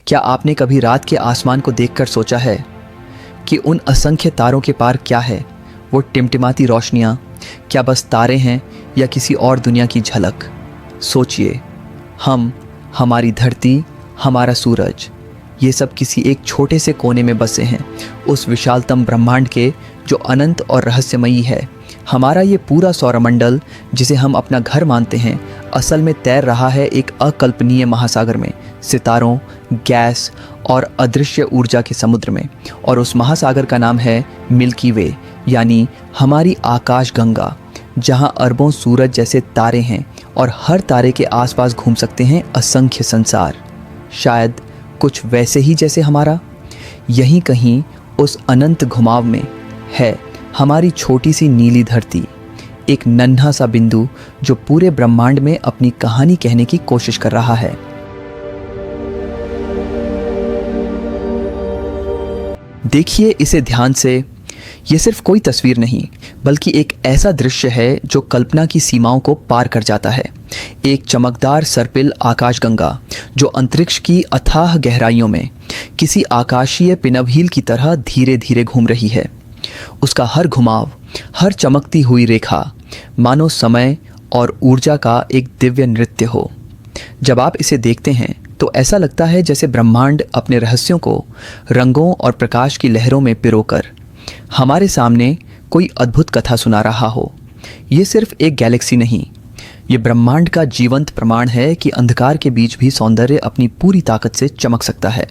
क्या आपने कभी रात के आसमान को देखकर सोचा है कि उन असंख्य तारों के पार क्या है? वो टिमटिमाती रोशनियाँ क्या बस तारे हैं या किसी और दुनिया की झलक? सोचिए, हम, हमारी धरती, हमारा सूरज, ये सब किसी एक छोटे से कोने में बसे हैं उस विशालतम ब्रह्मांड के जो अनंत और रहस्यमयी है। हमारा ये पूरा सौरमंडल जिसे हम अपना घर मानते हैं, असल में तैर रहा है एक अकल्पनीय महासागर में, सितारों, गैस और अदृश्य ऊर्जा के समुद्र में। और उस महासागर का नाम है मिल्की वे, यानी हमारी आकाश गंगा, जहां अरबों सूरज जैसे तारे हैं और हर तारे के आसपास घूम सकते हैं असंख्य संसार। शायद कुछ वैसे ही जैसे हमारा। यहीं कहीं उस अनंत घुमाव में है हमारी छोटी सी नीली धरती, एक नन्हा सा बिंदु जो पूरे ब्रह्मांड में अपनी कहानी कहने की कोशिश कर रहा है। देखिए इसे ध्यान से। ये सिर्फ कोई तस्वीर नहीं, बल्कि एक ऐसा दृश्य है जो कल्पना की सीमाओं को पार कर जाता है। एक चमकदार सर्पिल आकाशगंगा जो अंतरिक्ष की अथाह गहराइयों में किसी आकाशीय पिनवहील की तरह धीरे धीरे घूम रही है। उसका हर घुमाव, हर चमकती हुई रेखा मानो समय और ऊर्जा का एक दिव्य नृत्य हो। जब आप इसे देखते हैं तो ऐसा लगता है जैसे ब्रह्मांड अपने रहस्यों को रंगों और प्रकाश की लहरों में पिरोकर हमारे सामने कोई अद्भुत कथा सुना रहा हो। ये सिर्फ एक गैलेक्सी नहीं, ये ब्रह्मांड का जीवंत प्रमाण है कि अंधकार के बीच भी सौंदर्य अपनी पूरी ताकत से चमक सकता है।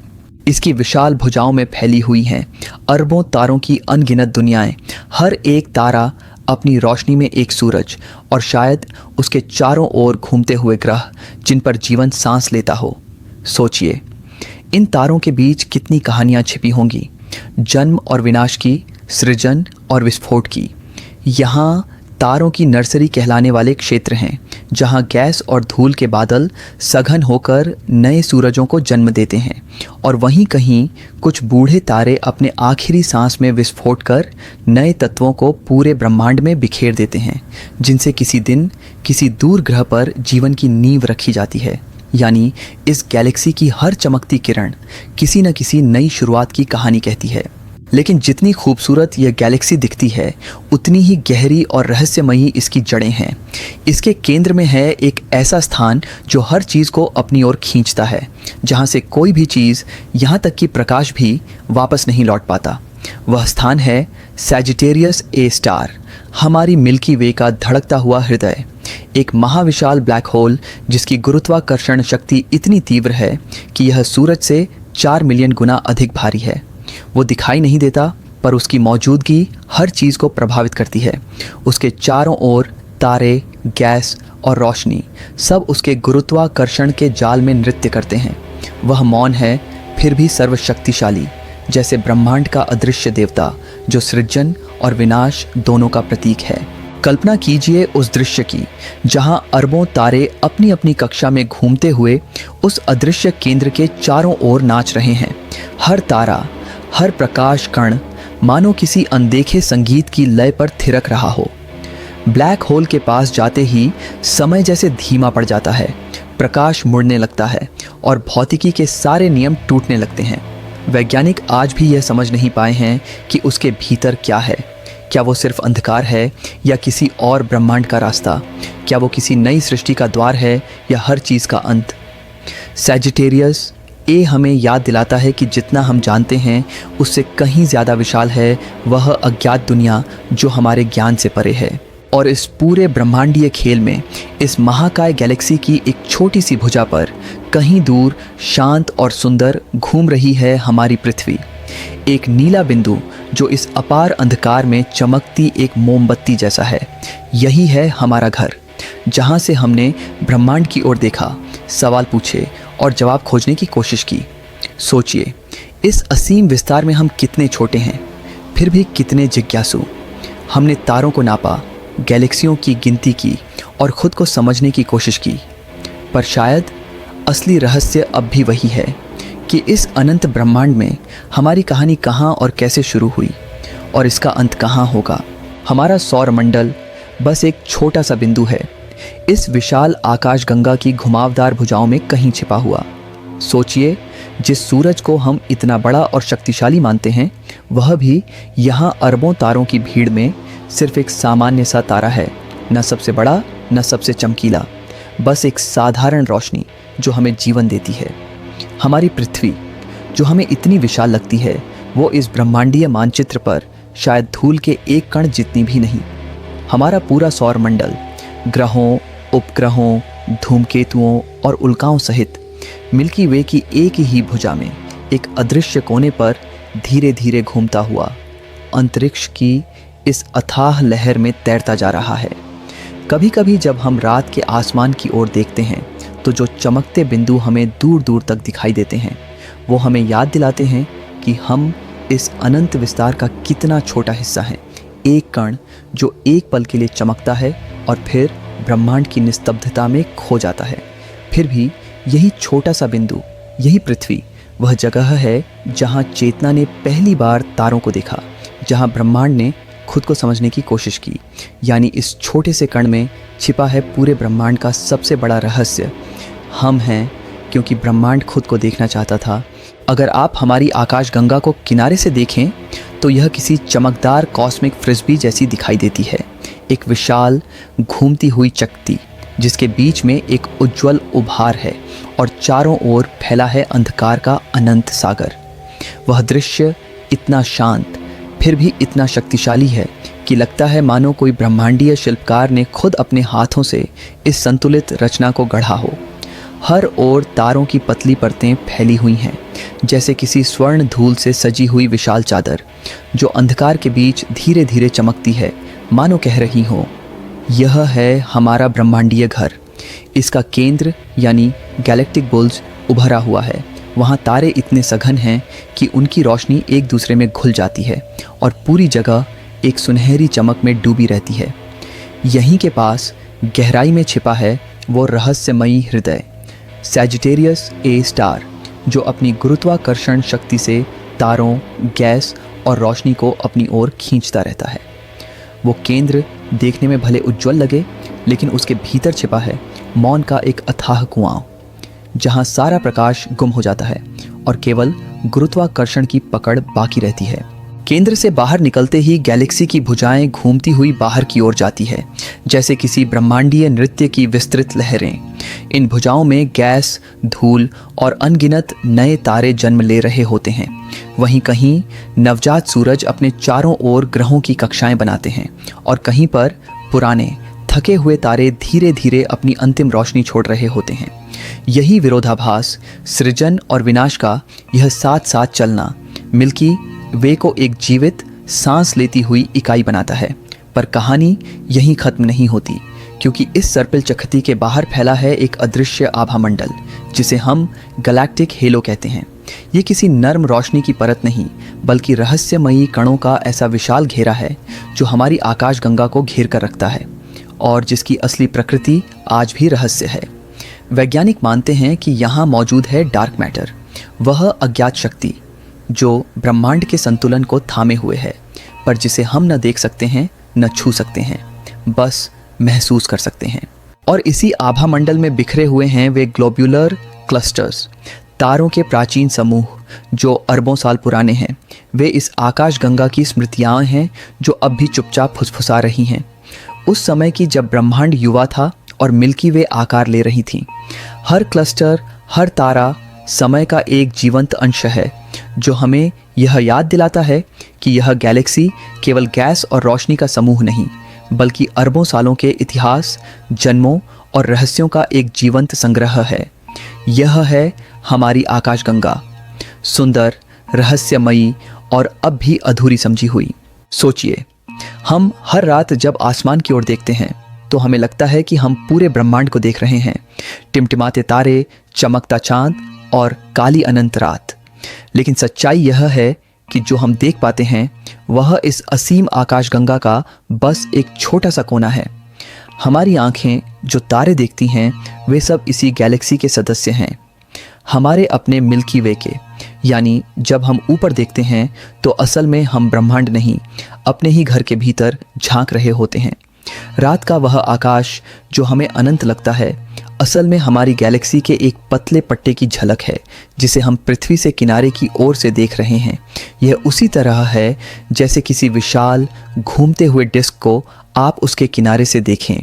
इसकी विशाल भुजाओं में फैली हुई हैं अरबों तारों की अनगिनत दुनियाएं, हर एक तारा अपनी रोशनी में एक सूरज, और शायद उसके चारों ओर घूमते हुए ग्रह जिन पर जीवन सांस लेता हो। सोचिए, इन तारों के बीच कितनी कहानियां छिपी होंगी, जन्म और विनाश की, सृजन और विस्फोट की। यहाँ तारों की नर्सरी कहलाने वाले क्षेत्र हैं जहाँ गैस और धूल के बादल सघन होकर नए सूरजों को जन्म देते हैं, और वहीं कहीं कुछ बूढ़े तारे अपने आखिरी सांस में विस्फोट कर नए तत्वों को पूरे ब्रह्मांड में बिखेर देते हैं, जिनसे किसी दिन किसी दूर ग्रह पर जीवन की नींव रखी जाती है। यानी इस गैलेक्सी की हर चमकती किरण किसी न किसी नई शुरुआत की कहानी कहती है। लेकिन जितनी खूबसूरत यह गैलेक्सी दिखती है, उतनी ही गहरी और रहस्यमयी इसकी जड़ें हैं। इसके केंद्र में है एक ऐसा स्थान जो हर चीज़ को अपनी ओर खींचता है, जहाँ से कोई भी चीज़, यहाँ तक कि प्रकाश भी वापस नहीं लौट पाता। वह स्थान है सैजिटेरियस ए स्टार, हमारी मिल्की वे का धड़कता हुआ हृदय, एक महाविशाल ब्लैक होल जिसकी गुरुत्वाकर्षण शक्ति इतनी तीव्र है कि यह सूरज से 4 मिलियन गुना अधिक भारी है। वो दिखाई नहीं देता, पर उसकी मौजूदगी हर चीज़ को प्रभावित करती है। उसके चारों ओर तारे, गैस और रोशनी सब उसके गुरुत्वाकर्षण के जाल में नृत्य करते हैं। वह मौन है, फिर भी सर्वशक्तिशाली, जैसे ब्रह्मांड का अदृश्य देवता जो सृजन और विनाश दोनों का प्रतीक है। कल्पना कीजिए उस दृश्य की जहां अरबों तारे अपनी अपनी कक्षा में घूमते हुए उस अदृश्य केंद्र के चारों ओर नाच रहे हैं। हर तारा, हर प्रकाश कण मानो किसी अनदेखे संगीत की लय पर थिरक रहा हो। ब्लैक होल के पास जाते ही समय जैसे धीमा पड़ जाता है, प्रकाश मुड़ने लगता है और भौतिकी के सारे नियम टूटने लगते हैं। वैज्ञानिक आज भी यह समझ नहीं पाए हैं कि उसके भीतर क्या है। क्या वो सिर्फ अंधकार है या किसी और ब्रह्मांड का रास्ता? क्या वो किसी नई सृष्टि का द्वार है या हर चीज़ का अंत? सैजिटेरियस ए हमें याद दिलाता है कि जितना हम जानते हैं उससे कहीं ज़्यादा विशाल है वह अज्ञात दुनिया जो हमारे ज्ञान से परे है। और इस पूरे ब्रह्मांडीय खेल में, इस महाकाय गैलेक्सी की एक छोटी सी भुजा पर कहीं दूर शांत और सुंदर घूम रही है हमारी पृथ्वी, एक नीला बिंदु जो इस अपार अंधकार में चमकती एक मोमबत्ती जैसा है। यही है हमारा घर, जहाँ से हमने ब्रह्मांड की ओर देखा, सवाल पूछे और जवाब खोजने की कोशिश की। सोचिए, इस असीम विस्तार में हम कितने छोटे हैं, फिर भी कितने जिज्ञासु। हमने तारों को नापा, गैलेक्सियों की गिनती की और ख़ुद को समझने की कोशिश की, पर शायद असली रहस्य अब भी वही है कि इस अनंत ब्रह्मांड में हमारी कहानी कहाँ और कैसे शुरू हुई और इसका अंत कहाँ होगा। हमारा सौरमंडल बस एक छोटा सा बिंदु है, इस विशाल आकाशगंगा की घुमावदार भुजाओं में कहीं छिपा हुआ। सोचिए, जिस सूरज को हम इतना बड़ा और शक्तिशाली मानते हैं, वह भी यहाँ अरबों तारों की भीड़ में सिर्फ एक सामान्य सा तारा है, न सबसे बड़ा न सबसे चमकीला, बस एक साधारण रोशनी जो हमें जीवन देती है। हमारी पृथ्वी जो हमें इतनी विशाल लगती है, वो इस ब्रह्मांडीय मानचित्र पर शायद धूल के एक कण जितनी भी नहीं। हमारा पूरा सौर मंडल ग्रहों, उपग्रहों, धूमकेतुओं और उल्काओं सहित मिल्की वे की एक ही भुजा में एक अदृश्य कोने पर धीरे धीरे घूमता हुआ अंतरिक्ष की इस अथाह लहर में तैरता जा रहा है। कभी कभी जब हम रात के आसमान की ओर देखते हैं तो जो चमकते बिंदु हमें दूर दूर तक दिखाई देते हैं, वो हमें याद दिलाते हैं कि हम इस अनंत विस्तार का कितना छोटा हिस्सा है। एक कण जो एक पल के लिए चमकता है और फिर ब्रह्मांड की निस्तब्धता में खो जाता है। फिर भी यही छोटा सा बिंदु, यही पृथ्वी, वह जगह है जहाँ चेतना ने पहली बार तारों को देखा, जहाँ ब्रह्मांड ने खुद को समझने की कोशिश की। यानी इस छोटे से कण में छिपा है पूरे ब्रह्मांड का सबसे बड़ा रहस्य। हम हैं क्योंकि ब्रह्मांड खुद को देखना चाहता था। अगर आप हमारी आकाशगंगा को किनारे से देखें तो यह किसी चमकदार कॉस्मिक फ्रिस्बी जैसी दिखाई देती है, एक विशाल घूमती हुई चकती जिसके बीच में एक उज्जवल उभार है और चारों ओर फैला है अंधकार का अनंत सागर। वह दृश्य इतना शांत फिर भी इतना शक्तिशाली है कि लगता है मानो कोई ब्रह्मांडीय शिल्पकार ने खुद अपने हाथों से इस संतुलित रचना को गढ़ा हो। हर ओर तारों की पतली परतें फैली हुई हैं, जैसे किसी स्वर्ण धूल से सजी हुई विशाल चादर जो अंधकार के बीच धीरे धीरे चमकती है, मानो कह रही हो, यह है हमारा ब्रह्मांडीय घर। इसका केंद्र यानी गैलेक्टिक बुल्स उभरा हुआ है। वहाँ तारे इतने सघन हैं कि उनकी रोशनी एक दूसरे में घुल जाती है और पूरी जगह एक सुनहरी चमक में डूबी रहती है। यहीं के पास गहराई में छिपा है वो रहस्यमयी हृदय, सैजिटेरियस ए स्टार, जो अपनी गुरुत्वाकर्षण शक्ति से तारों, गैस और रोशनी को अपनी ओर खींचता रहता है। वो केंद्र देखने में भले उज्जवल लगे, लेकिन उसके भीतर छिपा है मौन का एक अथाह कुआं, जहां सारा प्रकाश गुम हो जाता है और केवल गुरुत्वाकर्षण की पकड़ बाकी रहती है। केंद्र से बाहर निकलते ही गैलेक्सी की भुजाएं घूमती हुई बाहर की ओर जाती है, जैसे किसी ब्रह्मांडीय नृत्य की विस्तृत लहरें। इन भुजाओं में गैस, धूल और अनगिनत नए तारे जन्म ले रहे होते हैं। वहीं कहीं नवजात सूरज अपने चारों ओर ग्रहों की कक्षाएं बनाते हैं और कहीं पर पुराने थके हुए तारे धीरे धीरे अपनी अंतिम रोशनी छोड़ रहे होते हैं। यही विरोधाभास, सृजन और विनाश का यह साथ साथ चलना मिल्की वे को एक जीवित, सांस लेती हुई इकाई बनाता है। पर कहानी यहीं खत्म नहीं होती, क्योंकि इस सर्पिल चकती के बाहर फैला है एक अदृश्य आभा मंडल, जिसे हम गैलेक्टिक हेलो कहते हैं। ये किसी नर्म रोशनी की परत नहीं, बल्कि रहस्यमयी कणों का ऐसा विशाल घेरा है जो हमारी आकाशगंगा को घेर कर रखता है और जिसकी असली प्रकृति आज भी रहस्य है। वैज्ञानिक मानते हैं कि यहाँ मौजूद है डार्क मैटर, वह अज्ञात शक्ति जो ब्रह्मांड के संतुलन को थामे हुए है, पर जिसे हम न देख सकते हैं, न छू सकते हैं, बस महसूस कर सकते हैं। और इसी आभा मंडल में बिखरे हुए हैं वे ग्लोब्यूलर क्लस्टर्स, तारों के प्राचीन समूह जो अरबों साल पुराने हैं। वे इस आकाशगंगा की स्मृतियाँ हैं जो अब भी चुपचाप फुसफुसा रही हैं, उस समय की जब ब्रह्मांड युवा था और मिल्की वे आकार ले रही थीं। हर क्लस्टर, हर तारा समय का एक जीवंत अंश है जो हमें यह याद दिलाता है कि यह गैलेक्सी केवल गैस और रोशनी का समूह नहीं, बल्कि अरबों सालों के इतिहास, जन्मों और रहस्यों का एक जीवंत संग्रह है। यह है हमारी आकाशगंगा, सुंदर, रहस्यमयी और अब भी अधूरी समझी हुई। सोचिए, हम हर रात जब आसमान की ओर देखते हैं तो हमें लगता है कि हम पूरे ब्रह्मांड को देख रहे हैं, टिमटिमाते तारे, चमकता चांद और काली अनंत रात। लेकिन सच्चाई यह है कि जो हम देख पाते हैं वह इस असीम आकाशगंगा का बस एक छोटा सा कोना है। हमारी आंखें जो तारे देखती हैं वे सब इसी गैलेक्सी के सदस्य हैं, हमारे अपने मिल्की वे के। यानी जब हम ऊपर देखते हैं तो असल में हम ब्रह्मांड नहीं, अपने ही घर के भीतर झांक रहे होते हैं। रात का वह आकाश जो हमें अनंत लगता है, असल में हमारी गैलेक्सी के एक पतले पट्टे की झलक है जिसे हम पृथ्वी से किनारे की ओर से देख रहे हैं। यह उसी तरह है जैसे किसी विशाल घूमते हुए डिस्क को आप उसके किनारे से देखें।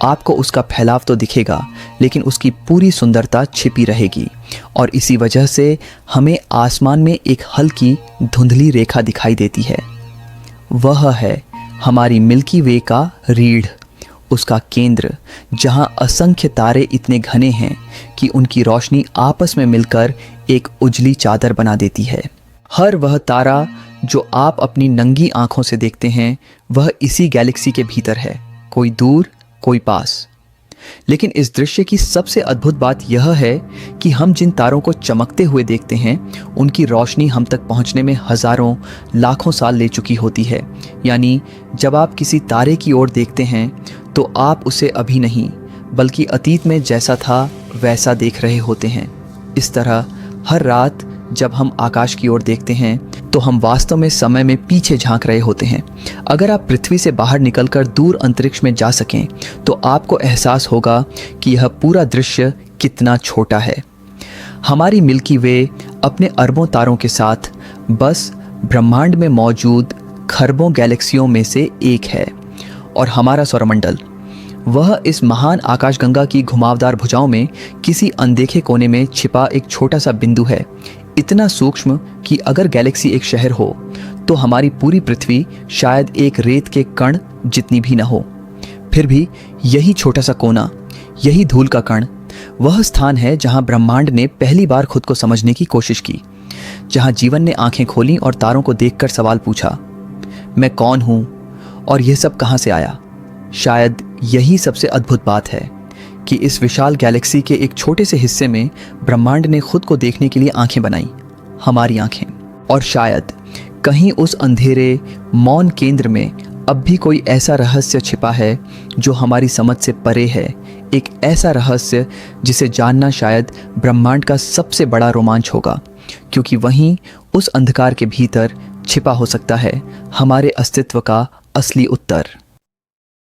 आपको उसका फैलाव तो दिखेगा, लेकिन उसकी पूरी सुंदरता छिपी रहेगी और इसी वजह से हमें आसमान में एक हल्की धुंधली रेखा दिखाई देती है। वह है हमारी मिल्की वे का रीढ़, उसका केंद्र, जहां असंख्य तारे इतने घने हैं कि उनकी रोशनी आपस में मिलकर एक उजली चादर बना देती है। हर वह तारा जो आप अपनी नंगी आंखों से देखते हैं वह इसी गैलेक्सी के भीतर है, कोई दूर कोई पास। लेकिन इस दृश्य की सबसे अद्भुत बात यह है कि हम जिन तारों को चमकते हुए देखते हैं उनकी रोशनी हम तक पहुंचने में हजारों लाखों साल ले चुकी होती है। यानी जब आप किसी तारे की ओर देखते हैं तो आप उसे अभी नहीं बल्कि अतीत में जैसा था वैसा देख रहे होते हैं। इस तरह हर रात जब हम आकाश की ओर देखते हैं तो हम वास्तव में समय में पीछे झांक रहे होते हैं। अगर आप पृथ्वी से बाहर निकलकर दूर अंतरिक्ष में जा सकें तो आपको एहसास होगा कि यह पूरा दृश्य कितना छोटा है। हमारी मिल्की वे अपने अरबों तारों के साथ बस ब्रह्मांड में मौजूद खरबों गैलेक्सियों में से एक है और हमारा सौरमंडल वह इस महान आकाशगंगा की घुमावदार भुजाओं में किसी अनदेखे कोने में छिपा एक छोटा सा बिंदु है, इतना सूक्ष्म कि अगर गैलेक्सी एक शहर हो तो हमारी पूरी पृथ्वी शायद एक रेत के कण जितनी भी न हो। फिर भी यही छोटा सा कोना, यही धूल का कण वह स्थान है जहां ब्रह्मांड ने पहली बार खुद को समझने की कोशिश की, जहां जीवन ने आंखें खोली और तारों को देखकर सवाल पूछा, मैं कौन हूं और यह सब कहां से आया। शायद यही सबसे अद्भुत बात है कि इस विशाल गैलेक्सी के एक छोटे से हिस्से में ब्रह्मांड ने खुद को देखने के लिए आंखें बनाई, हमारी आंखें। और शायद कहीं उस अंधेरे मौन केंद्र में अब भी कोई ऐसा रहस्य छिपा है जो हमारी समझ से परे है, एक ऐसा रहस्य जिसे जानना शायद ब्रह्मांड का सबसे बड़ा रोमांच होगा, क्योंकि वहीं उस अंधकार के भीतर छिपा हो सकता है हमारे अस्तित्व का असली उत्तर।